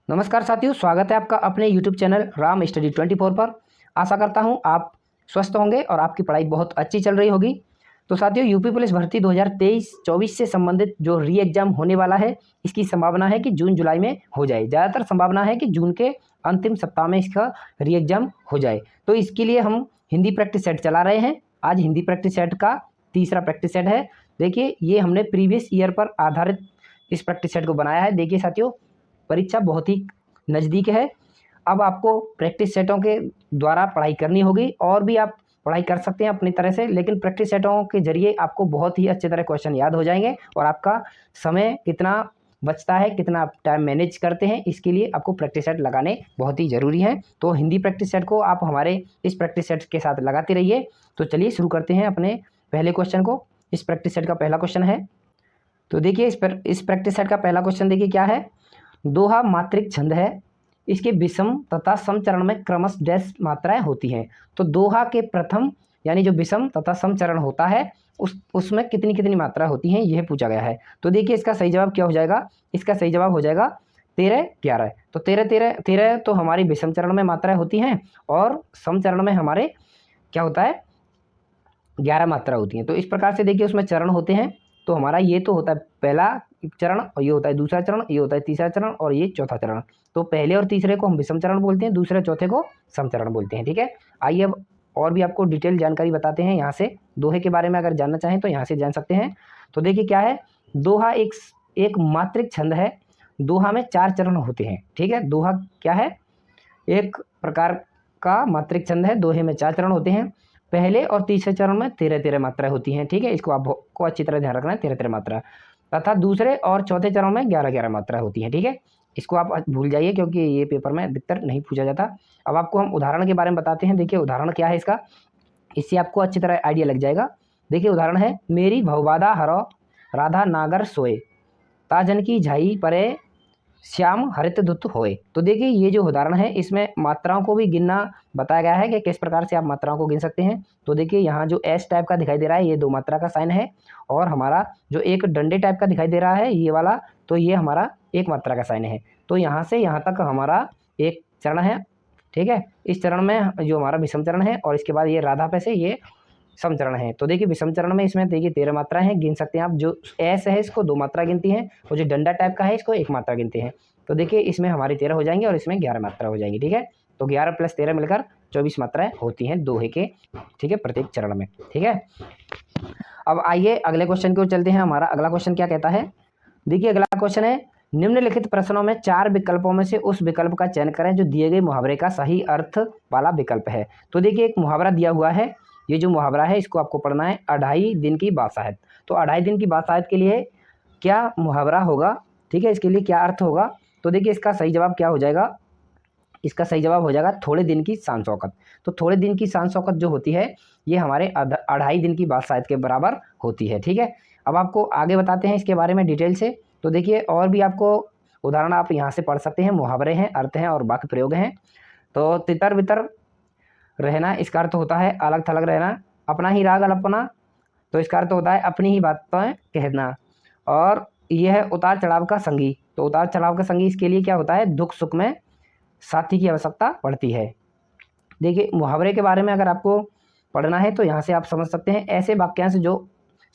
नमस्कार साथियों, स्वागत है आपका अपने YouTube चैनल राम स्टडी 24 पर। आशा करता हूं आप स्वस्थ होंगे और आपकी पढ़ाई बहुत अच्छी चल रही होगी। तो साथियों, यूपी पुलिस भर्ती 2023-24 से संबंधित जो री एग्ज़ाम होने वाला है, इसकी संभावना है कि जून जुलाई में हो जाए। ज़्यादातर संभावना है कि जून के अंतिम सप्ताह में इसका री एग्ज़ाम हो जाए। तो इसके लिए हम हिंदी प्रैक्टिस सेट चला रहे हैं। आज हिंदी प्रैक्टिस सेट का तीसरा प्रैक्टिस सेट है। देखिए, ये हमने प्रीवियस ईयर पर आधारित इस प्रैक्टिस सेट को बनाया है। देखिए साथियों, परीक्षा बहुत ही नज़दीक है। अब आपको प्रैक्टिस सेटों के द्वारा पढ़ाई करनी होगी और भी आप पढ़ाई कर सकते हैं अपनी तरह से, लेकिन प्रैक्टिस सेटों के ज़रिए आपको बहुत ही अच्छी तरह क्वेश्चन याद हो जाएंगे और आपका समय कितना बचता है, कितना आप टाइम मैनेज करते हैं, इसके लिए आपको प्रैक्टिस सेट लगाने बहुत ही ज़रूरी है। तो हिंदी प्रैक्टिस सेट को आप हमारे इस प्रैक्टिस सेट के साथ लगाते रहिए। तो चलिए शुरू करते हैं अपने पहले क्वेश्चन को। इस प्रैक्टिस सेट का पहला क्वेश्चन है, तो देखिए इस प्रैक्टिस सेट का पहला क्वेश्चन देखिए क्या है। दोहा मात्रिक छंद है, इसके विषम तथा सम चरण में क्रमशः डैश मात्राएं होती हैं। तो दोहा के प्रथम यानी जो विषम तथा सम चरण होता है उसमें कितनी कितनी मात्रा होती हैं, यह पूछा गया है। तो देखिए इसका सही जवाब क्या हो जाएगा। इसका सही जवाब हो जाएगा 13 11। तो 13 तो हमारी विषम चरण में मात्राएं होती हैं और सम चरण में हमारे क्या होता है 11 मात्रा होती हैं। तो इस प्रकार से देखिए उसमें चरण होते हैं। तो हमारा ये तो होता है पहला चरण और ये होता है दूसरा चरण, ये होता है तीसरा चरण और ये चौथा चरण। तो पहले और तीसरे को हम विषम चरण बोलते हैं, दूसरे चौथे को सम चरण बोलते हैं। ठीक है, आइए अब और भी आपको डिटेल जानकारी बताते हैं। यहाँ से दोहे के बारे में अगर जानना चाहें तो यहाँ से जान सकते हैं। तो देखिए क्या है, दोहा एक मात्रिक छंद है। दोहा में 4 चरण होते हैं। ठीक है, दोहा क्या है, एक प्रकार का मात्रिक छंद है। दोहे में 4 चरण होते हैं। पहले और तीसरे चरण में 13 मात्राएं होती हैं। ठीक है, इसको आपको अच्छी तरह ध्यान रखना है, 13 मात्रा, तथा दूसरे और चौथे चरण में 11 मात्रा होती हैं। ठीक है, इसको आप भूल जाइए क्योंकि ये पेपर में अधिकतर नहीं पूछा जाता। अब आपको हम उदाहरण के बारे में बताते हैं। देखिए उदाहरण क्या है इसका, इससे आपको अच्छी तरह आइडिया लग जाएगा। देखिए उदाहरण है, मेरी भवबाधा हरो राधा नागर सोए, ताजन की झाई परे श्याम हरित दुत होए। तो देखिए ये जो उदाहरण है इसमें मात्राओं को भी गिनना बताया गया है कि किस प्रकार से आप मात्राओं को गिन सकते हैं। तो देखिए यहाँ जो एस टाइप का दिखाई दे रहा है ये 2 मात्रा का साइन है, और हमारा जो एक डंडे टाइप का दिखाई दे रहा है ये वाला, तो ये हमारा 1 मात्रा का साइन है। तो यहाँ से यहाँ तक हमारा एक चरण है। ठीक है, इस चरण में जो हमारा विषम चरण है और इसके बाद ये राधा पे से ये सम चरण है। तो देखिए विषम चरण में इसमें देखिए 13 मात्राएं हैं, गिन सकते हैं आप। जो एस है इसको 2 मात्रा गिनती हैं और जो डंडा टाइप का है इसको 1 मात्रा गिनते हैं। तो देखिए इसमें हमारी 13 हो जाएंगे और इसमें 11 मात्रा हो जाएंगी। ठीक है, तो 11 + 13 मिलकर 24 मात्राएं होती हैं दोहे के। ठीक है, प्रत्येक चरण में। ठीक है, अब आइए अगले क्वेश्चन की ओर चलते हैं। हमारा अगला क्वेश्चन क्या कहता है, देखिए अगला क्वेश्चन है, निम्नलिखित प्रश्नों में 4 विकल्पों में से उस विकल्प का चयन करें जो दिए गए मुहावरे का सही अर्थ वाला विकल्प है। तो देखिए एक मुहावरा दिया हुआ है, ये जो मुहावरा है इसको आपको पढ़ना है, 2.5 दिन की बासायत। तो 2.5 दिन की बासायत के लिए क्या मुहावरा होगा, ठीक है, इसके लिए क्या अर्थ होगा। तो देखिए इसका सही जवाब क्या हो जाएगा, इसका सही जवाब हो जाएगा थोड़े दिन की शान शौकत। तो थोड़े दिन की शान शौकत जो होती है ये हमारे 2.5 दिन की बासायत के बराबर होती है। ठीक है, अब आपको आगे बताते हैं इसके बारे में डिटेल से। तो देखिए और भी आपको उदाहरण आप यहाँ से पढ़ सकते हैं, मुहावरे हैं, अर्थ हैं और वाक्य प्रयोग हैं। तो तितर बितर रहना, इसका अर्थ होता है अलग थलग रहना। अपना ही राग अल्पना, तो इसका अर्थ होता है अपनी ही बातें कहना। और यह है उतार चढ़ाव का संगी। तो उतार चढ़ाव का संगी इसके लिए क्या होता है, दुख सुख में साथी की आवश्यकता पड़ती है। देखिए मुहावरे के बारे में अगर आपको पढ़ना है तो यहाँ से आप समझ सकते हैं, ऐसे वाक्यांश जो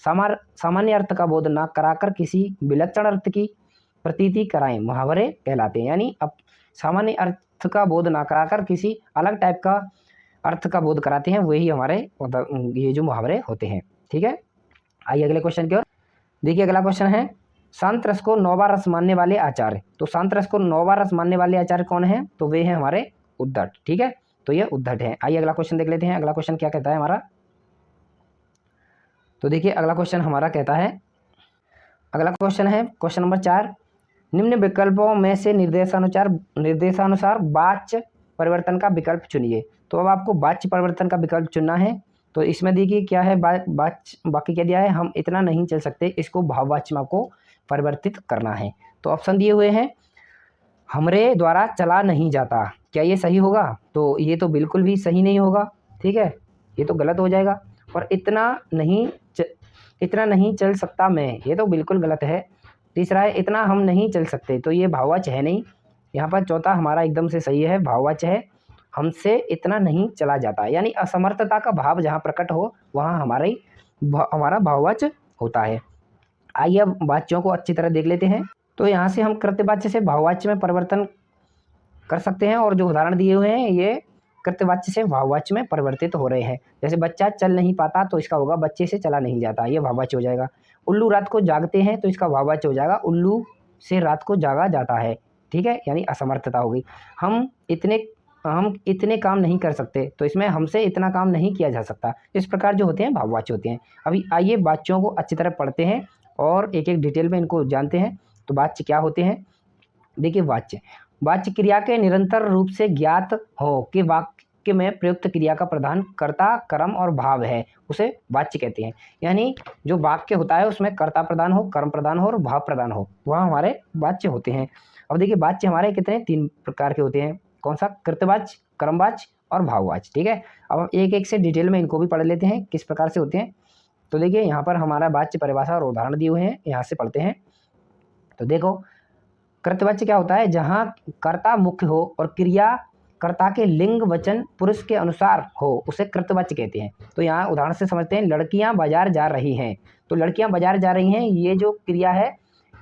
सामान्य अर्थ का बोध न कराकर किसी विलक्षण अर्थ की प्रतीति कराएं मुहावरे कहलाते हैं। यानी अब सामान्य अर्थ का बोध ना कराकर किसी अलग टाइप का अर्थ का बोध कराते हैं, वही हमारे ये जो मुहावरे होते हैं। ठीक है, आइए अगले क्वेश्चन की ओर। देखिए अगला क्वेश्चन है, शांत रस को 9वां रस मानने वाले आचार्य। तो शांत रस को 9वां रस मानने वाले आचार्य कौन है, तो वे हैं हमारे उद्धट। ठीक है, तो ये उद्धट है। आइए अगला क्वेश्चन देख लेते हैं। अगला क्वेश्चन क्या कहता है हमारा, तो देखिए अगला क्वेश्चन हमारा कहता है, अगला क्वेश्चन है क्वेश्चन नंबर 4, निम्न विकल्पों में से निर्देशानुसार वाच्य परिवर्तन का विकल्प चुनिए। तो अब आपको वाच्य परिवर्तन का विकल्प चुनना है। तो इसमें देखिए क्या है, वाक्य क्या दिया है, हम इतना नहीं चल सकते, इसको भाववाच्य में आपको परिवर्तित करना है। तो ऑप्शन दिए हुए हैं, हमरे द्वारा चला नहीं जाता, क्या ये सही होगा, तो ये तो बिल्कुल भी सही नहीं होगा। ठीक है, ये तो गलत हो जाएगा। और इतना नहीं चल सकता मैं, ये तो बिल्कुल गलत है। तीसरा है, इतना हम नहीं चल सकते, तो ये भाववाच्य है नहीं। यहाँ पर चौथा हमारा एकदम से सही है, भाववाच्य है, हमसे इतना नहीं चला जाता, यानी असमर्थता का भाव जहाँ प्रकट हो वहाँ हमारा भाववाच्य होता है। आइए अब वाच्यों को अच्छी तरह देख लेते हैं। तो यहाँ से हम कृत्यवाच्य से भाववाच्य में परिवर्तन कर सकते हैं, और जो उदाहरण दिए हुए हैं ये कृत्यवाच्य से भाववाच्य में परिवर्तित हो रहे हैं। जैसे बच्चा चल नहीं पाता तो इसका होगा बच्चे से चला नहीं जाता, ये भाववाच्य हो जाएगा। उल्लू रात को जागते हैं तो इसका भाववाच्य हो जाएगा उल्लू से रात को जागा जाता है, ठीक है, यानी असमर्थता हो गई। हम इतने काम नहीं कर सकते तो इसमें हमसे इतना काम नहीं किया जा सकता। इस प्रकार जो होते हैं भाववाच्य होते हैं। अभी आइए वाच्यों को अच्छी तरह पढ़ते हैं और एक एक डिटेल में इनको जानते हैं। तो वाच्य क्या होते हैं? देखिए, वाच्य क्रिया के निरंतर रूप से ज्ञात हो कि वाक्य में प्रयुक्त क्रिया का प्रधान कर्ता, कर्म और भाव है, उसे वाच्य कहते हैं। यानी जो वाक्य होता है उसमें कर्ता प्रधान हो, कर्म प्रधान हो और भाव प्रधान हो, वह हमारे वाच्य होते हैं। अब देखिए, वाच्य हमारे कितने 3 प्रकार के होते हैं। कौन सा? कृत्यवाच्य, कर्मवाच्य और भाववाच्य, ठीक है। अब हम एक एक से डिटेल में इनको भी पढ़ लेते हैं किस प्रकार से होते हैं। तो देखिए, यहाँ पर हमारा वाच्य परिभाषा और उदाहरण दिए हुए हैं, यहाँ से पढ़ते हैं। तो देखो, कृत्यवाच्य क्या होता है? जहाँ कर्ता मुख्य हो और क्रिया कर्ता के लिंग वचन पुरुष के अनुसार हो, उसे कृत्यवाच्य कहते हैं। तो यहाँ उदाहरण से समझते हैं, लड़कियाँ बाजार जा रही हैं। तो लड़कियाँ बाजार जा रही हैं, ये जो क्रिया है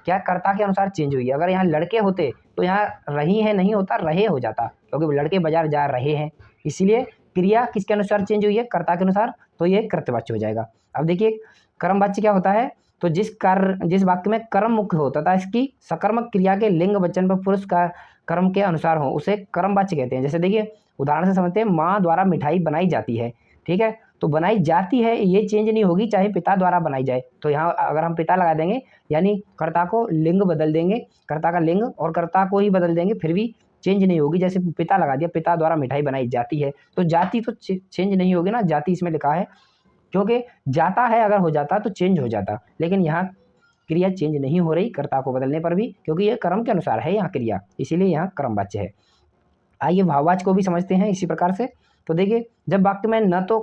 क्या कर्ता के अनुसार चेंज हुई है। अगर यहाँ लड़के होते तो यहाँ रही है नहीं होता, रहे हो जाता, क्योंकि लड़के बाजार जा रहे हैं, इसीलिए क्रिया किसके अनुसार चेंज हुई है? कर्ता के अनुसार, तो ये कृत्यवाच्य हो जाएगा। अब देखिए, कर्मवाच्य क्या होता है? तो जिस वाक्य में कर्म मुख्य हो तथा इसकी सकर्मक क्रिया के लिंग वचन पर पुरुष का कर्म के अनुसार हो, उसे कर्मवाच्य कहते हैं। जैसे देखिए, उदाहरण से समझते हैं, माँ द्वारा मिठाई बनाई जाती है, ठीक है। तो बनाई जाती है ये चेंज नहीं होगी चाहे पिता द्वारा बनाई जाए। तो यहाँ अगर हम पिता लगा देंगे यानी कर्ता को लिंग बदल देंगे, कर्ता का लिंग और कर्ता को ही बदल देंगे, फिर भी चेंज नहीं होगी। जैसे पिता लगा दिया, पिता द्वारा मिठाई बनाई जाती है, तो जाति तो चेंज नहीं होगी ना, जाति इसमें लिखा है, क्योंकि जाता है अगर हो जाता तो चेंज हो जाता, लेकिन यहाँ क्रिया चेंज नहीं हो रही कर्ता को बदलने पर भी, क्योंकि ये कर्म के अनुसार है यहाँ क्रिया, इसीलिए यहाँ कर्मवाच्य है। आइए भाववाच्य को भी समझते हैं इसी प्रकार से। तो देखिए, जब वाक्य में न तो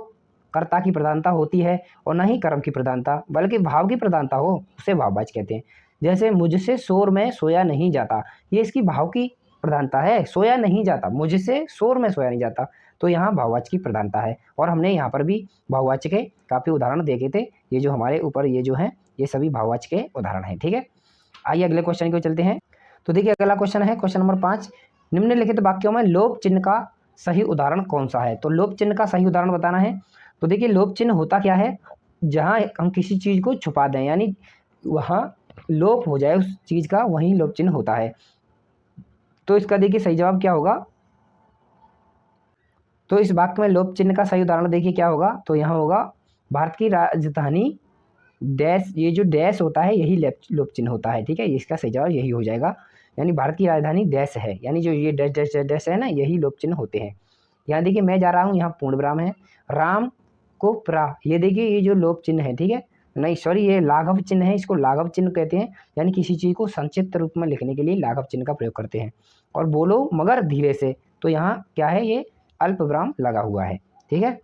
कर्ता की प्रधानता होती है और न ही कर्म की प्रधानता, बल्कि भाव की प्रधानता हो, उसे भाववाच्य कहते हैं। जैसे मुझसे शोर में सोया नहीं जाता, ये इसकी भाव की प्रधानता है, सोया नहीं जाता, मुझसे शोर में सोया नहीं जाता, तो यहाँ भाववाच्य की प्रधानता है। और हमने यहाँ पर भी भाववाच्य के काफ़ी उदाहरण देखे थे, ये जो हमारे ऊपर ये जो हैं ये सभी भाववाच्य के उदाहरण हैं, ठीक है। आइए अगले क्वेश्चन को चलते हैं। तो देखिए, अगला क्वेश्चन है क्वेश्चन नंबर 5, निम्नलिखित वाक्यों में लोप चिन्ह का सही उदाहरण कौन सा है? तो लोप चिन्ह का सही उदाहरण बताना है। तो देखिए, लोप चिन्ह होता क्या है? जहाँ हम किसी चीज़ को छुपा दें, यानी वहाँ लोप हो जाए उस चीज़ का, वहीं लोप चिन्ह होता है। तो इसका देखिए सही जवाब क्या होगा? तो इस वाक्य में लोप चिन्ह का सही उदाहरण देखिए क्या होगा? तो यहाँ होगा भारत की राजधानी डैश, ये जो डैश होता है यही लोप चिन्ह होता है, ठीक है। इसका सही जवाब यही हो जाएगा, यानी भारत की राजधानी डैश है, यानी जो ये डैश डैश डैश है ना, यही लोप चिन्ह होते हैं। यहाँ देखिए, मैं जा रहा हूँ, यहाँ पूर्ण विराम है, राम को प्रा, ये देखिए ये जो लोप चिन्ह है, ठीक है, नहीं सॉरी ये लाघव चिन्ह है, इसको लाघव चिन्ह कहते हैं, यानी किसी चीज़ को संक्षिप्त रूप में लिखने के लिए लाघव चिन्ह का प्रयोग करते हैं। और बोलो मगर धीरे से, तो यहाँ क्या है? ये अल्प विराम लगा हुआ है, ठीक है।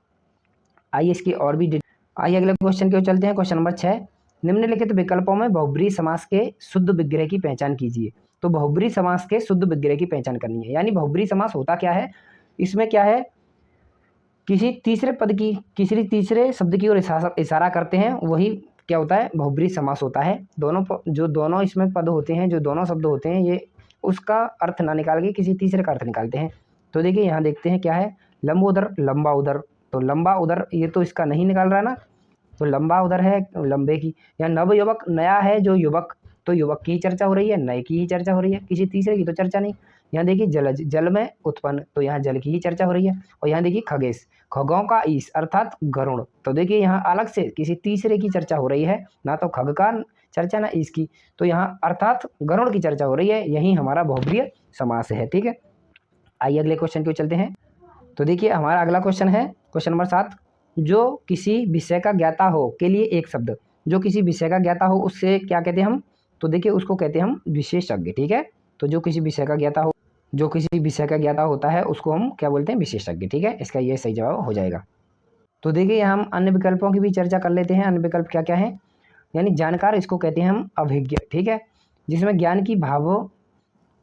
आइए इसकी और भी आइए अगले क्वेश्चन की ओर चलते हैं। क्वेश्चन नंबर 6, निम्नलिखित विकल्पों में बहुब्रीहि समास के शुद्ध विग्रह की पहचान कीजिए। तो बहुब्रीहि समास के शुद्ध विग्रह की पहचान करनी है, यानी बहुब्रीहि समास होता क्या है? इसमें क्या है? किसी तीसरे शब्द की ओर इशारा करते हैं, वही क्या होता है? बहुब्रीहि समास होता है। जो दोनों इसमें पद होते हैं, जो दोनों शब्द होते हैं, ये उसका अर्थ ना निकाल के किसी तीसरे का अर्थ निकालते हैं। तो देखिए, यहाँ देखते हैं क्या है? लंबोदर, लंबा उदर, तो लंबा उदर ये तो इसका नहीं निकाल रहा ना, तो लंबा उदर है लंबे की। या नव युवक, नया है जो युवक, तो युवक की चर्चा हो रही है, नए की ही चर्चा हो रही है, किसी तीसरे की तो चर्चा नहीं। यहाँ देखिए जलज, जल में उत्पन्न, तो यहाँ जल की ही चर्चा हो रही है। और यहाँ देखिए खगेश, खगों का ईश अर्थात गरुड़, तो देखिए यहाँ अलग से किसी तीसरे की चर्चा हो रही है, ना तो खग का चर्चा ना ईश की, तो यहाँ अर्थात गरुड़ की चर्चा हो रही है, यही हमारा बहुब्रीहि समास है, ठीक है। आइए अगले क्वेश्चन की ओर चलते हैं। तो देखिए, हमारा अगला क्वेश्चन है क्वेश्चन नंबर 7, जो किसी विषय का ज्ञाता हो के लिए एक शब्द, जो किसी विषय का ज्ञाता हो उससे क्या कहते हैं हम? तो देखिए, उसको कहते हैं हम विशेषज्ञ, ठीक है। तो जो किसी विषय का ज्ञाता हो, जो किसी विषय का ज्ञाता होता है उसको हम क्या बोलते हैं? विशेषज्ञ, ठीक है। इसका ये सही जवाब हो जाएगा। तो देखिए, यहाँ हम अन्य विकल्पों की भी चर्चा कर लेते हैं। अन्य विकल्प क्या क्या है? यानी जानकार, इसको कहते हैं हम अभिज्ञ, ठीक है, जिसमें ज्ञान की भाव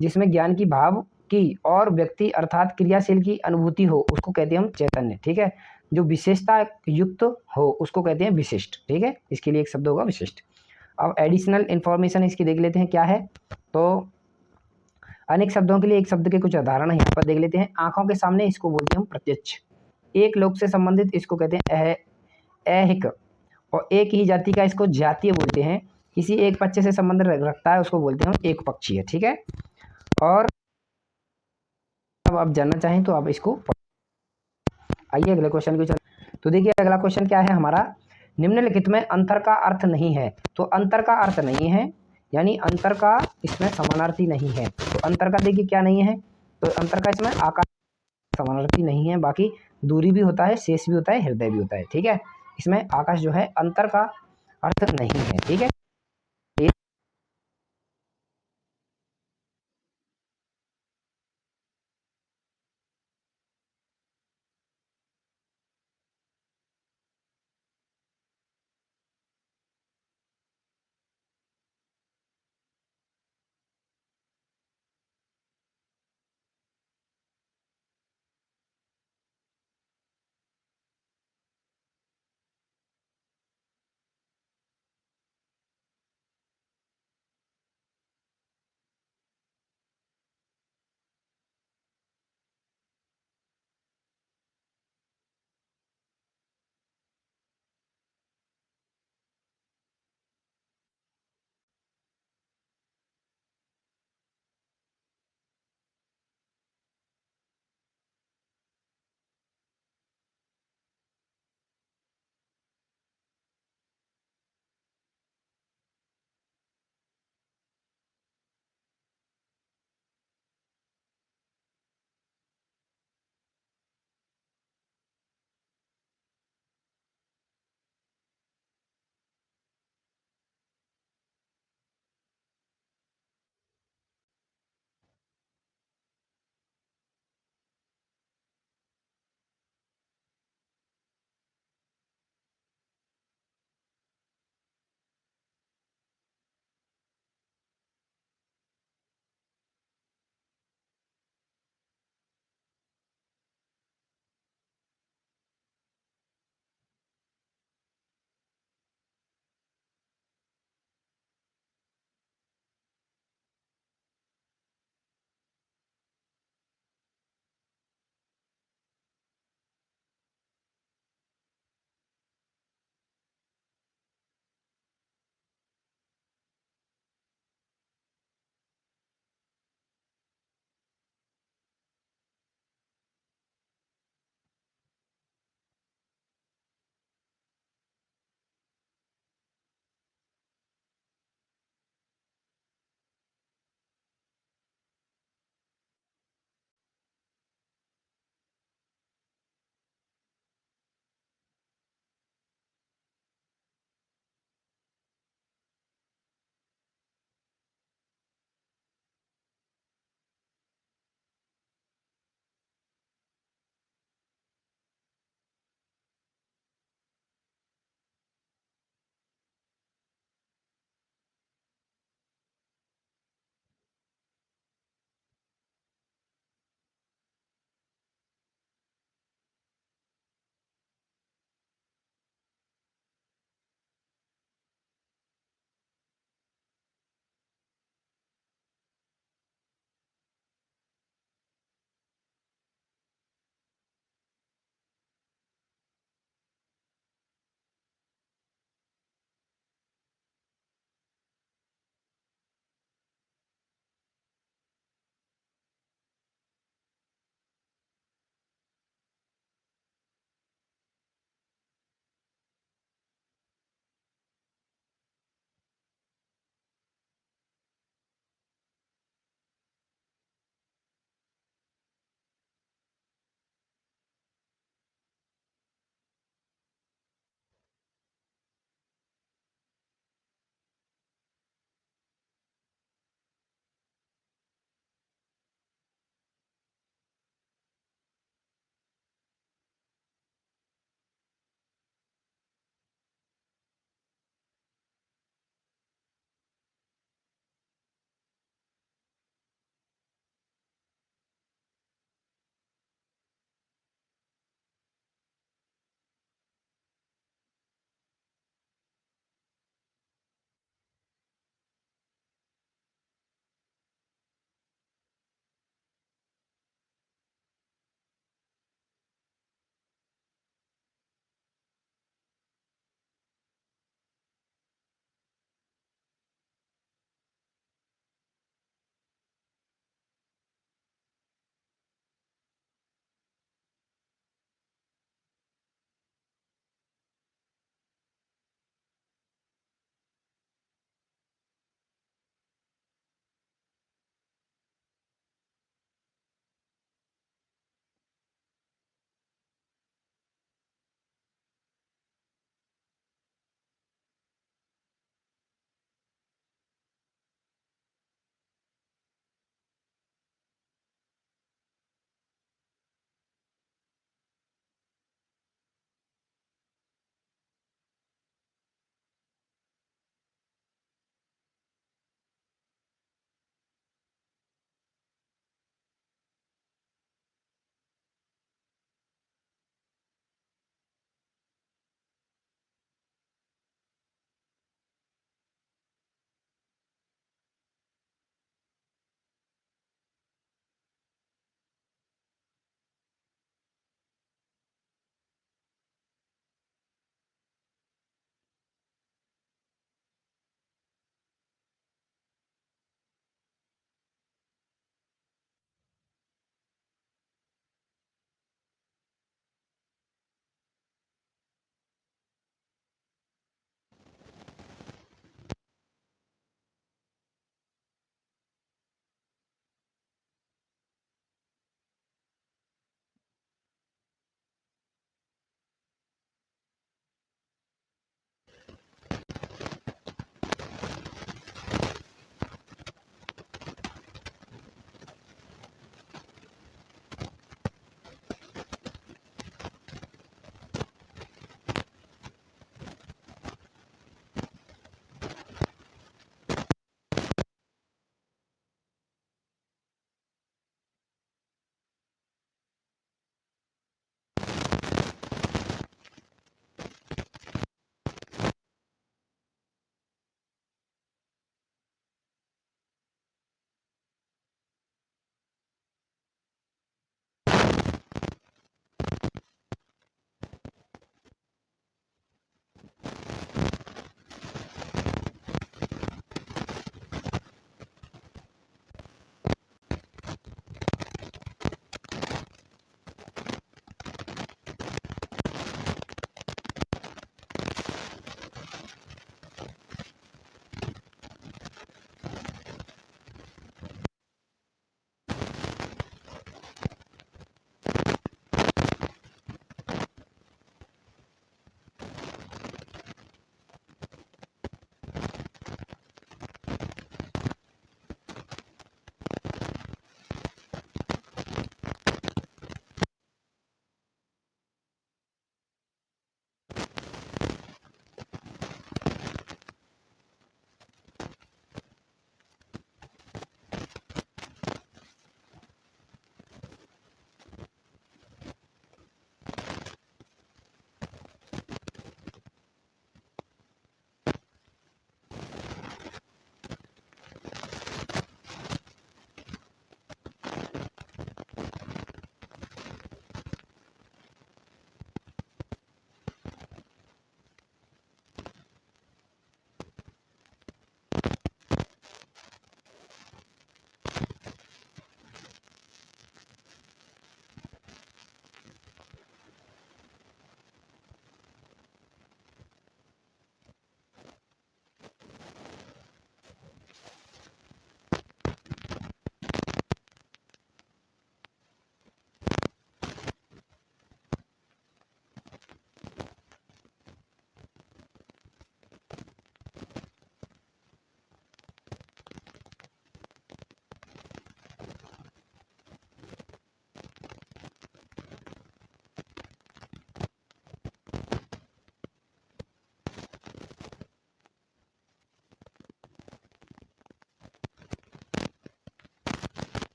जिसमें ज्ञान की भाव की और व्यक्ति अर्थात क्रियाशील की अनुभूति हो उसको कहते हैं हम चैतन्य। ठीक है, जो विशेषता युक्त हो उसको कहते हैं विशिष्ट। ठीक है, इसके लिए एक शब्द होगा विशिष्ट। अब एडिशनल इन्फॉर्मेशन इसकी देख लेते हैं क्या है। तो अनेक शब्दों के लिए एक शब्द के कुछ उदाहरण यहाँ पर देख लेते हैं। आंखों के सामने इसको बोलते हैं हम प्रत्यक्ष। एक लोक से संबंधित इसको कहते हैं ऐहिक। और एक ही जाति का इसको जातीय बोलते हैं। किसी एक पक्ष से संबंध रखता है उसको बोलते हैं हम एक पक्षीय। ठीक है, और अब आप जानना चाहें तो आप इसको आइए अगले क्वेश्चन को चल। तो देखिए अगला क्वेश्चन क्या है हमारा, निम्नलिखित में अंतर का अर्थ नहीं है। तो अंतर का अर्थ नहीं है यानी अंतर का इसमें समानार्थी नहीं है। तो अंतर का देखिए क्या नहीं है, तो अंतर का इसमें आकाश समानार्थी नहीं है। बाकी दूरी भी होता है, शेष भी होता है, हृदय भी होता है। ठीक है, इसमें आकाश जो है अंतर का अर्थ नहीं है। ठीक है,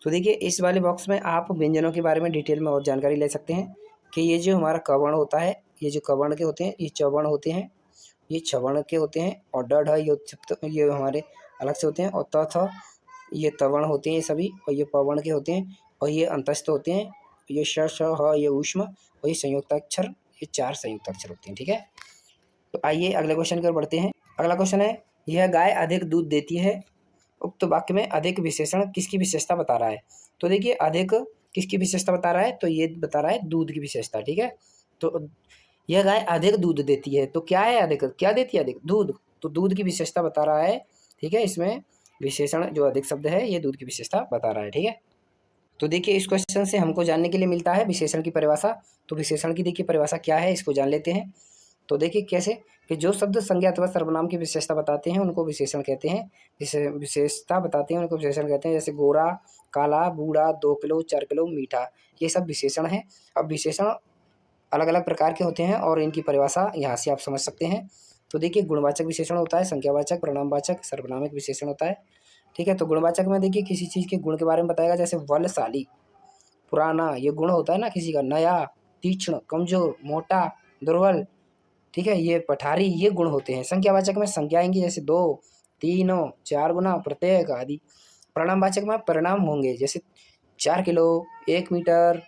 तो देखिए इस वाले बॉक्स में आप व्यंजनों के बारे में डिटेल में और जानकारी ले सकते हैं कि ये जो हमारा कवर्ण होता है, ये जो कवर्ण के होते हैं, ये चवर्ण होते हैं, ये छवर्ण के होते हैं, और ड ढ ये हमारे अलग से होते हैं, और त थ ये तवर्ण होते हैं ये सभी, और ये पवर्ण के होते हैं, और ये अंतस्थ होते हैं, ये श श ह ये ऊष्म, और ये संयुक्ताक्षर, ये 4 संयुक्ताक्षर होते हैं। ठीक है, तो आइए अगले क्वेश्चन की ओर बढ़ते हैं। अगला क्वेश्चन है, यह गाय अधिक दूध देती है, उक्त वाक्य में अधिक विशेषण किसकी विशेषता बता रहा है। तो देखिए अधिक किसकी विशेषता बता रहा है, तो ये बता रहा है दूध की विशेषता। ठीक है, तो यह गाय अधिक दूध देती है, तो क्या है अधिक, क्या देती है अधिक, दूध, तो दूध की विशेषता बता रहा है। ठीक है, इसमें विशेषण जो अधिक शब्द है ये दूध की विशेषता बता रहा है। ठीक है, तो देखिए इस क्वेश्चन से हमको जानने के लिए मिलता है विशेषण की परिभाषा। तो विशेषण की देखिए परिभाषा क्या है, इसको जान लेते हैं। तो देखिए कैसे, कि जो शब्द संज्ञा अथवा सर्वनाम की विशेषता बताते हैं उनको विशेषण कहते हैं, विशेषता बताते हैं उनको विशेषण कहते हैं। जैसे गोरा, काला, बूढ़ा, 2 किलो, 4 किलो, मीठा, ये सब विशेषण हैं। अब विशेषण अलग अलग प्रकार के होते हैं और इनकी परिभाषा यहाँ से आप समझ सकते हैं। तो देखिए गुणवाचक विशेषण होता है, संख्यावाचक, परिणामवाचक, सर्वनामिक विशेषण होता है। ठीक है, तो गुणवाचक में देखिए किसी चीज़ के गुण के बारे में बताएगा, जैसे बलशाली, पुराना, ये गुण होता है ना किसी का, नया, तीक्ष्ण, कमजोर, मोटा, दुर्बल। ठीक है, ये पठारी, ये गुण होते हैं। संख्यावाचक में संख्या आएंगी, जैसे 2, 3, 4 गुना, प्रत्येक आदि। परिणामवाचक में परिणाम होंगे, जैसे 4 किलो, 1 मीटर,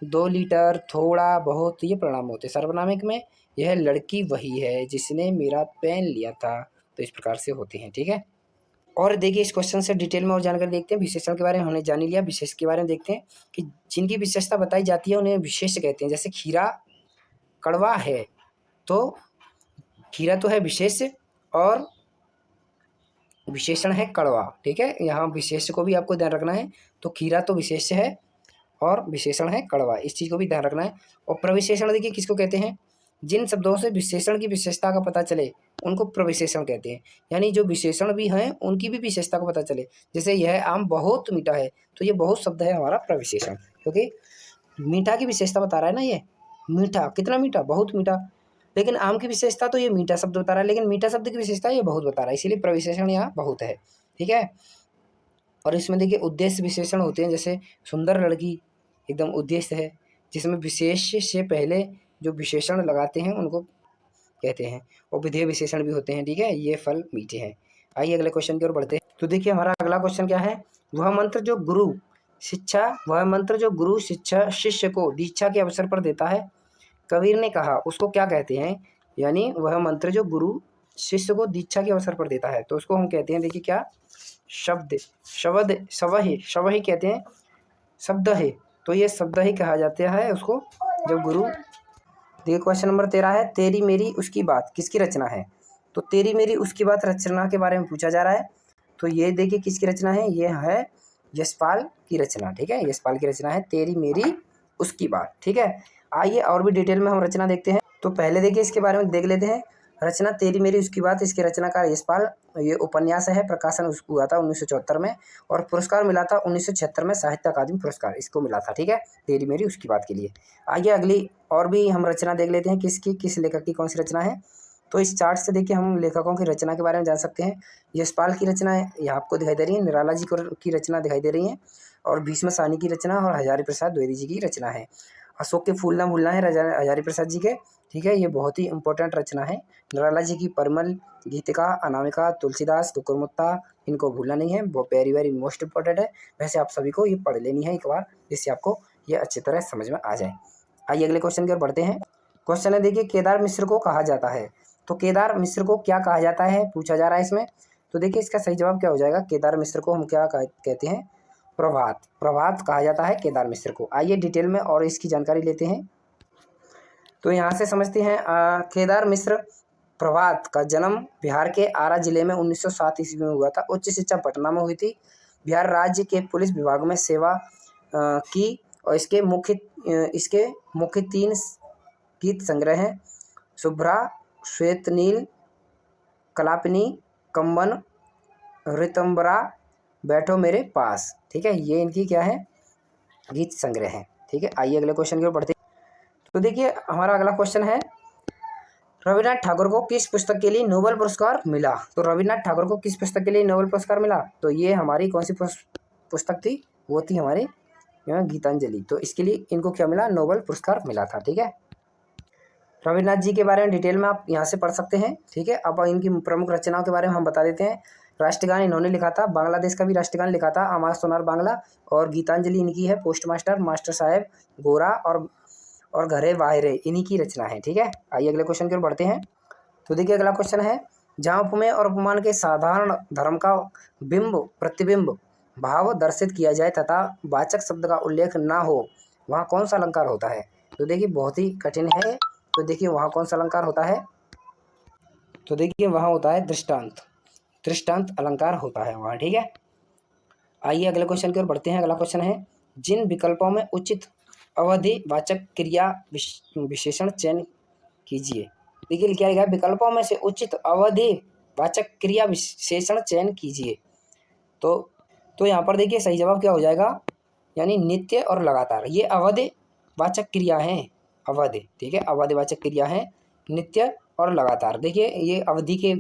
2 लीटर, थोड़ा, बहुत, ये परिणाम होते हैं। सर्वनामिक में यह लड़की वही है जिसने मेरा पेन लिया था, तो इस प्रकार से होते हैं। ठीक है, और देखिए इस क्वेश्चन से डिटेल में और जानकारी देखते हैं। विशेषण के बारे में हमने जान लिया, विशेष के बारे में देखते हैं कि जिनकी विशेषता बताई जाती है उन्हें विशेष कहते हैं। जैसे खीरा कड़वा है, तो खीरा तो है विशेष और विशेषण है कड़वा। ठीक है, यहाँ विशेष को भी आपको ध्यान रखना है। तो खीरा तो विशेष है और विशेषण है कड़वा, इस चीज़ को भी ध्यान रखना है। और प्रविशेषण देखिए किसको कहते हैं, जिन शब्दों से विशेषण की विशेषता का पता चले उनको प्रविशेषण कहते हैं। यानी जो विशेषण भी हैं उनकी भी विशेषता को पता चले। जैसे यह आम बहुत मीठा है, तो ये बहुत शब्द है हमारा प्रविशेषण, क्योंकि मीठा की विशेषता बता रहा है ना, ये मीठा, कितना मीठा, बहुत मीठा। लेकिन आम की विशेषता तो ये मीठा शब्द बता रहा है, लेकिन मीठा शब्द की विशेषता ये बहुत बता रहा है, इसीलिए प्रविशेषण यहाँ बहुत है। ठीक है, और इसमें देखिए उद्देश्य विशेषण होते हैं, जैसे सुंदर लड़की एकदम उद्देश्य है, जिसमें विशेष से पहले जो विशेषण लगाते हैं उनको कहते हैं। और विधेय विशेषण भी होते हैं। ठीक है, ये फल मीठे हैं। आइए अगले क्वेश्चन की ओर बढ़ते हैं। तो देखिए हमारा अगला क्वेश्चन क्या है, वह मंत्र जो गुरु शिक्षा शिष्य को दीक्षा के अवसर पर देता है, कबीर ने कहा, उसको क्या कहते हैं। यानी वह मंत्र जो गुरु शिष्य को दीक्षा के अवसर पर देता है, तो उसको हम कहते हैं, देखिए क्या, शव ही कहते हैं, शब्द है, तो ये शब्द ही कहा जाता है उसको जब गुरु। देखिए क्वेश्चन नंबर 13 है, तेरी मेरी उसकी बात किसकी रचना है। तो तेरी मेरी उसकी बात रचना के बारे में पूछा जा रहा है। तो ये देखिए किसकी रचना है, ये है यशपाल की रचना। ठीक है, यशपाल की रचना है तेरी मेरी उसकी बात। ठीक है, आइए और भी डिटेल में हम रचना देखते हैं। तो पहले देखिए इसके बारे में देख लेते हैं। रचना तेरी मेरी उसकी बात, इसके रचनाकार यशपाल, ये उपन्यास है, प्रकाशन हुआ था 1974 में, और पुरस्कार मिला था 1976 में, साहित्य अकादमी पुरस्कार इसको मिला था। ठीक है, तेरी मेरी उसकी बात के लिए। आइए अगली और भी हम रचना देख लेते हैं, किस लेखक की कौन सी रचना है। तो इस चार्ट से देखिए हम लेखकों की रचना के बारे में जान सकते हैं। यशपाल की रचना यहाँ आपको दिखाई दे रही है, निराला जी की रचना दिखाई दे रही है, और भीष्म साहनी की रचना, और हजारी प्रसाद द्विवेदी जी की रचना है। अशोक के फूल ना भूलना है हजारी प्रसाद जी के। ठीक है, ये बहुत ही इंपॉर्टेंट रचना है। निराला जी की परिमल, गीतिका, अनामिका, तुलसीदास, कुकुरमुत्ता, इनको भूलना नहीं है, वो वेरी मोस्ट इंपॉर्टेंट है। वैसे आप सभी को ये पढ़ लेनी है एक बार, जिससे आपको ये अच्छी तरह समझ में आ जाए। आइए अगले क्वेश्चन की ओर बढ़ते हैं। क्वेश्चन है देखिए, केदार मिश्र को कहा जाता है, तो केदार मिश्र को क्या कहा जाता है पूछा जा रहा है इसमें। तो देखिए इसका सही जवाब क्या हो जाएगा, केदार मिश्र को हम क्या कहते हैं, प्रभात कहा जाता है केदार मिश्र को। आइए डिटेल में और इसकी जानकारी लेते हैं। तो यहाँ से समझते हैं, केदार मिश्र प्रभात का जन्म बिहार के आरा जिले में 1907 ईस्वी में हुआ था। उच्च शिक्षा पटना में हुई थी। बिहार राज्य के पुलिस विभाग में सेवा की, और इसके मुख्य 3 गीत संग्रह हैं, शुभ्रा, श्वेत नील, कलापिनी, कंबन, ऋतंबरा, बैठो मेरे पास। ठीक है, ये इनकी क्या है, गीत संग्रह है। ठीक है, आइए अगले क्वेश्चन की ओर बढ़ते हैं। तो देखिए हमारा अगला क्वेश्चन है, रविन्द्रनाथ ठाकुर को किस पुस्तक के लिए नोबेल पुरस्कार मिला। तो रविन्द्रनाथ ठाकुर को किस पुस्तक के लिए नोबेल पुरस्कार मिला, तो ये हमारी कौन सी पुस्तक थी, वो थी हमारे यहाँ गीतांजलि। तो इसके लिए इनको क्या मिला, नोबेल पुरस्कार मिला था। ठीक है, रविन्द्रनाथ जी के बारे में डिटेल में आप यहाँ से पढ़ सकते हैं। ठीक है, अब इनकी प्रमुख रचनाओं के बारे में हम बता देते हैं। राष्ट्रगान इन्होंने लिखा था, बांग्लादेश का भी राष्ट्रगान लिखा था, आमार सोनार बांग्ला, और गीतांजलि इनकी है, पोस्ट मास्टर, मास्टर साहेब, गोरा और घरे वायरे, इन्हीं की रचना है। ठीक है, आइए अगले क्वेश्चन की ओर बढ़ते हैं। तो देखिए अगला क्वेश्चन है, जहाँ उपमेय और उपमान के साधारण धर्म का बिंब प्रतिबिंब भाव दर्शित किया जाए तथा वाचक शब्द का उल्लेख ना हो, वहाँ कौन सा अलंकार होता है। तो देखिए बहुत ही कठिन है। तो देखिए वहाँ कौन सा अलंकार होता है, तो देखिए वहाँ होता है दृष्टांत, दृष्टांत अलंकार होता है वहाँ। ठीक है, आइए अगले क्वेश्चन की ओर बढ़ते हैं। अगला क्वेश्चन है, जिन विकल्पों में उचित अवधि वाचक क्रिया विशेषण चयन कीजिए। देखिए क्या लिखा है, विकल्पों में से उचित अवधि वाचक क्रिया विशेषण चयन कीजिए। तो यहाँ पर देखिए सही जवाब क्या हो जाएगा, यानी नित्य और लगातार। ये अवधि वाचक क्रिया है, अवधि। ठीक है, अवधि वाचक क्रिया है, नित्य और लगातार। देखिए ये अवधि के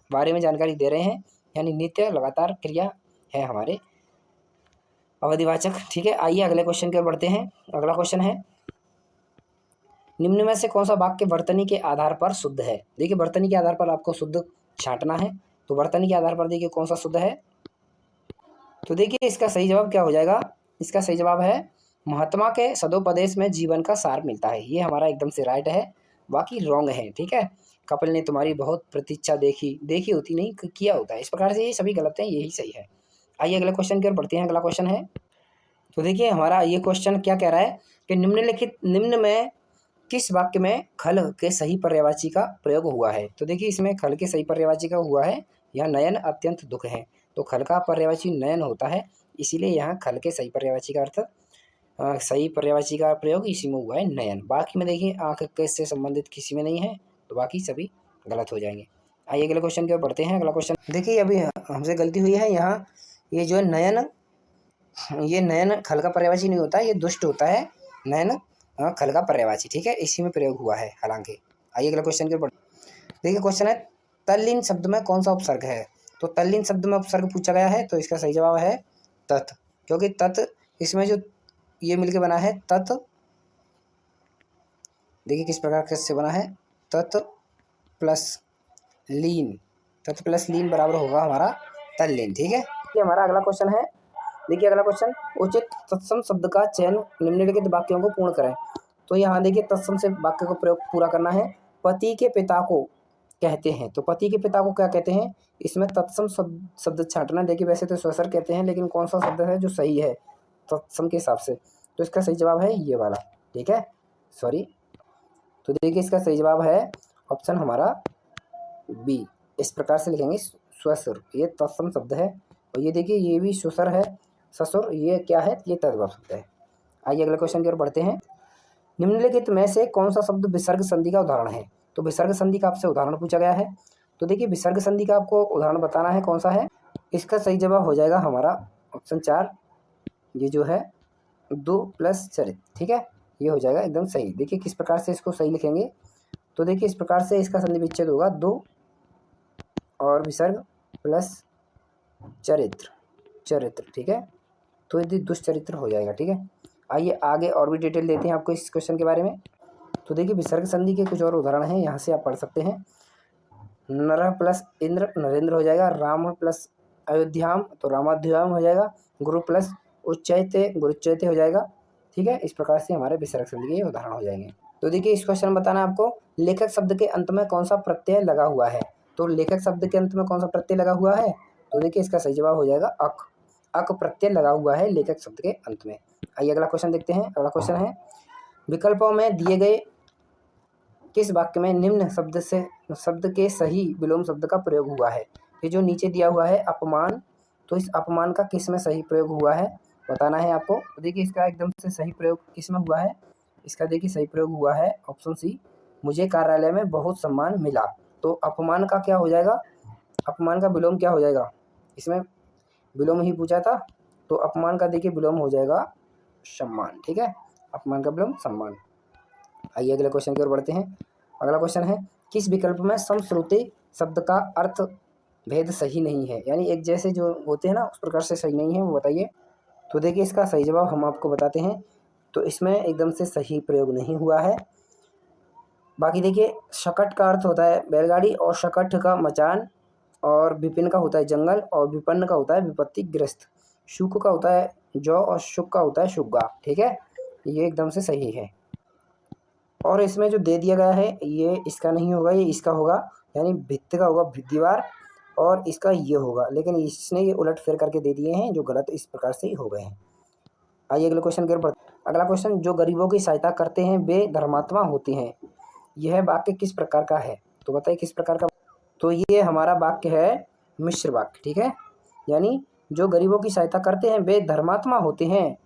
बारे में जानकारी दे रहे हैं, यानी नित्य लगातार क्रिया है हमारे अवधिवाचक। ठीक है, आइए अगले क्वेश्चन की ओर बढ़ते हैं। अगला क्वेश्चन है, निम्न में से कौन सा वाक्य वर्तनी के आधार पर शुद्ध है। देखिए वर्तनी के आधार पर आपको शुद्ध छांटना है। तो वर्तनी के आधार पर देखिए कौन सा शुद्ध है। तो देखिए इसका सही जवाब क्या हो जाएगा, इसका सही जवाब है, महात्मा के सदोपदेश में जीवन का सार मिलता है। ये हमारा एकदम से राइट है, बाकी रॉन्ग है। ठीक है, कपिल ने तुम्हारी बहुत प्रतीक्षा देखी होती नहीं, किया होता है। इस प्रकार से ये सभी गलत हैं, यही सही है। आइए अगले क्वेश्चन की ओर बढ़ते हैं। अगला क्वेश्चन है, तो देखिए हमारा ये क्वेश्चन क्या कह रहा है कि निम्न में किस वाक्य में खल के सही पर्यायवाची का प्रयोग हुआ है। तो देखिए इसमें खल के सही पर्यायवाची का हुआ है, यह नयन अत्यंत दुख है। तो खल का पर्यायवाची नयन होता है, इसीलिए यहाँ खल के सही पर्यायवाची का अर्थ सही पर्यायवाची का प्रयोग इसी में हुआ है, नयन। बाकी में देखिए आँख के से संबंधित किसी में नहीं है, तो बाकी सभी गलत हो जाएंगे। आइए अगले क्वेश्चन की ओर बढ़ते हैं। अगला क्वेश्चन देखिए, अभी हमसे गलती हुई है यहाँ, ये जो है नयन, ये नयन खल का पर्यायवाची नहीं होता है, ये दुष्ट होता है। नयन खल का पर्यायवाची। ठीक है, इसी में प्रयोग हुआ है हालांकि। आइए अगला क्वेश्चन के ऊपर देखिए, क्वेश्चन है, तल्लीन शब्द में कौन सा उपसर्ग है। तो तल्लीन शब्द में उपसर्ग पूछा गया है, तो इसका सही जवाब है तत्, क्योंकि तत् इसमें जो ये मिलके बना है तत्, देखिए किस प्रकार से बना है, तत् प्लस लीन, तत् प्लस लीन बराबर होगा हमारा तल्लीन। ठीक है, ये हमारा अगला क्वेश्चन है। देखिए अगला क्वेश्चन, उचित तत्सम शब्द का चयन निम्नलिखित वाक्यों को पूर्ण करें। तो यहाँ देखिए तत्सम से वाक्य को प्रयोग पूरा करना है। पति के पिता को कहते हैं, तो पति के पिता को क्या कहते हैं, इसमें तत्सम शब्द छांटना। देखिए वैसे तो स्वसर कहते हैं, लेकिन कौन सा शब्द है जो सही है तत्सम के हिसाब से, तो इसका सही जवाब है ये वाला। ठीक है, सॉरी, तो देखिए इसका सही जवाब है ऑप्शन हमारा बी। इस प्रकार से लिखेंगे, स्वसुर ये तत्सम शब्द है, और ये देखिए ये भी सुसर है, ससुर ये क्या है, ये तद्भव शब्द है। आइए अगले क्वेश्चन की ओर बढ़ते हैं। निम्नलिखित में से कौन सा शब्द विसर्ग संधि का उदाहरण है। तो विसर्ग संधि का आपसे उदाहरण पूछा गया है। तो देखिए विसर्ग संधि का आपको उदाहरण बताना है कौन सा है। इसका सही जवाब हो जाएगा हमारा ऑप्शन 4, ये जो है दो प्लस चरित। ठीक है, ये हो जाएगा एकदम सही। देखिए किस प्रकार से इसको सही लिखेंगे, तो देखिए इस प्रकार से इसका संधि विच्छेद होगा, दो और विसर्ग प्लस चरित्र। ठीक है, तो यदि दुष्चरित्र हो जाएगा। ठीक है, आइए आगे और भी डिटेल देते हैं आपको इस क्वेश्चन के बारे में। तो देखिए विसर्ग संधि के कुछ और उदाहरण हैं, यहाँ से आप पढ़ सकते हैं। नरह प्लस इंद्र नरेंद्र हो जाएगा, राम प्लस अयोध्याम तो रामाध्याम हो जाएगा, गुरु प्लस उच्चैते गुरुचैते हो जाएगा। ठीक है, इस प्रकार से हमारे विसर्ग संधि के उदाहरण हो जाएंगे। तो देखिए इस क्वेश्चन में बताना है आपको, लेखक शब्द के अंत में कौन सा प्रत्यय लगा हुआ है। तो लेखक शब्द के अंत में कौन सा प्रत्यय लगा हुआ है, तो देखिए इसका सही जवाब हो जाएगा अक प्रत्यय लगा हुआ है लेखक शब्द के अंत में। आइए अगला क्वेश्चन देखते हैं। अगला क्वेश्चन है, विकल्पों में दिए गए किस वाक्य में निम्न शब्द के सही विलोम शब्द का प्रयोग हुआ है। ये जो नीचे दिया हुआ है अपमान, तो इस अपमान का किस में सही प्रयोग हुआ है बताना है आपको। तो देखिए इसका एकदम से सही प्रयोग किस में हुआ है, इसका देखिए सही प्रयोग हुआ है ऑप्शन सी, मुझे कार्यालय में बहुत सम्मान मिला। तो अपमान का क्या हो जाएगा, अपमान का विलोम क्या हो जाएगा, इसमें विलोम ही पूछा था, तो अपमान का देखिए विलोम हो जाएगा सम्मान। ठीक है, अपमान का विलोम सम्मान। आइए अगले क्वेश्चन की ओर बढ़ते हैं। अगला क्वेश्चन है, किस विकल्प में समश्रुति शब्द का अर्थ भेद सही नहीं है, यानी एक जैसे जो होते हैं ना उस प्रकार से सही नहीं है, वो बताइए। तो देखिए इसका सही जवाब हम आपको बताते हैं। तो इसमें एकदम से सही प्रयोग नहीं हुआ है। बाकी देखिए शकट का अर्थ होता है बैलगाड़ी, और शकट का मचान, और विपिन का होता है जंगल, और विपन्न का होता है विपत्तिग्रस्त। शुक का होता है जौ, और शुक का होता है शुग्गा। ठीक है, ये एकदम से सही है। और इसमें जो दे दिया गया है ये इसका नहीं होगा, ये इसका होगा, यानी भित्त का होगा दीवार, और इसका ये होगा, लेकिन इसने ये उलट फेर करके दे दिए हैं जो गलत इस प्रकार से ही हो गए हैं। आइए अगले क्वेश्चन की ओर बढ़ते हैं। अगला क्वेश्चन, जो गरीबों की सहायता करते हैं वे धर्मात्मा होते हैं, यह वाक्य किस प्रकार का है? तो बताइए किस प्रकार का। तो ये हमारा वाक्य है मिश्र वाक्य। ठीक है, यानी जो गरीबों की सहायता करते हैं वे धर्मात्मा होते हैं।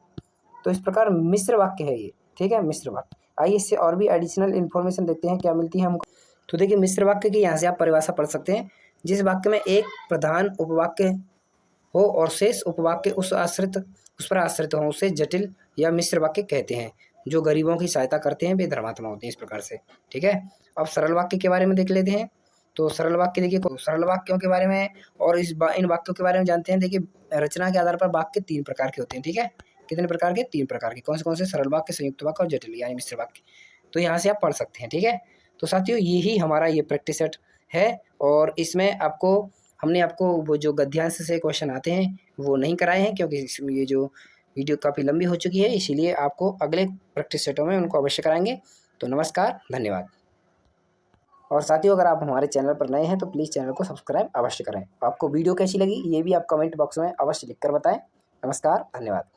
तो इस प्रकार मिश्र वाक्य है ये। ठीक है, मिश्र वाक्य। आइए इससे और भी एडिशनल इन्फॉर्मेशन देखते हैं क्या मिलती है हमको। तो देखिए मिश्र वाक्य की यहाँ से आप परिभाषा पढ़ सकते हैं। जिस वाक्य में एक प्रधान उपवाक्य हो और शेष उपवाक्य उस पर आश्रित हो उसे जटिल या मिश्र वाक्य कहते हैं। जो गरीबों की सहायता करते हैं वे धर्मात्मा होते हैं, इस प्रकार से। ठीक है, अब सरल वाक्य के बारे में देख लेते हैं। तो सरल वाक्य देखिए, सरल वाक्यों के बारे में और इन वाक्यों के बारे में जानते हैं। देखिए रचना के आधार पर वाक्य 3 प्रकार के होते हैं। ठीक है, कितने प्रकार के? 3 प्रकार के। कौन से? सरल वाक्य, संयुक्त वाक्य और जटिल यानी मिश्र वाक्य। तो यहाँ से आप पढ़ सकते हैं। ठीक है, तो साथियों यही हमारा ये प्रैक्टिस सेट है, और इसमें हमने आपको वो जो गद्यांश से क्वेश्चन आते हैं वो नहीं कराए हैं, क्योंकि ये जो वीडियो काफ़ी लंबी हो चुकी है, इसीलिए आपको अगले प्रैक्टिस सेटों में उनको अवश्य कराएंगे। तो नमस्कार, धन्यवाद। और साथियों अगर आप हमारे चैनल पर नए हैं तो प्लीज़ चैनल को सब्सक्राइब अवश्य करें। आपको वीडियो कैसी लगी ये भी आप कमेंट बॉक्स में अवश्य लिखकर बताएं। नमस्कार, धन्यवाद।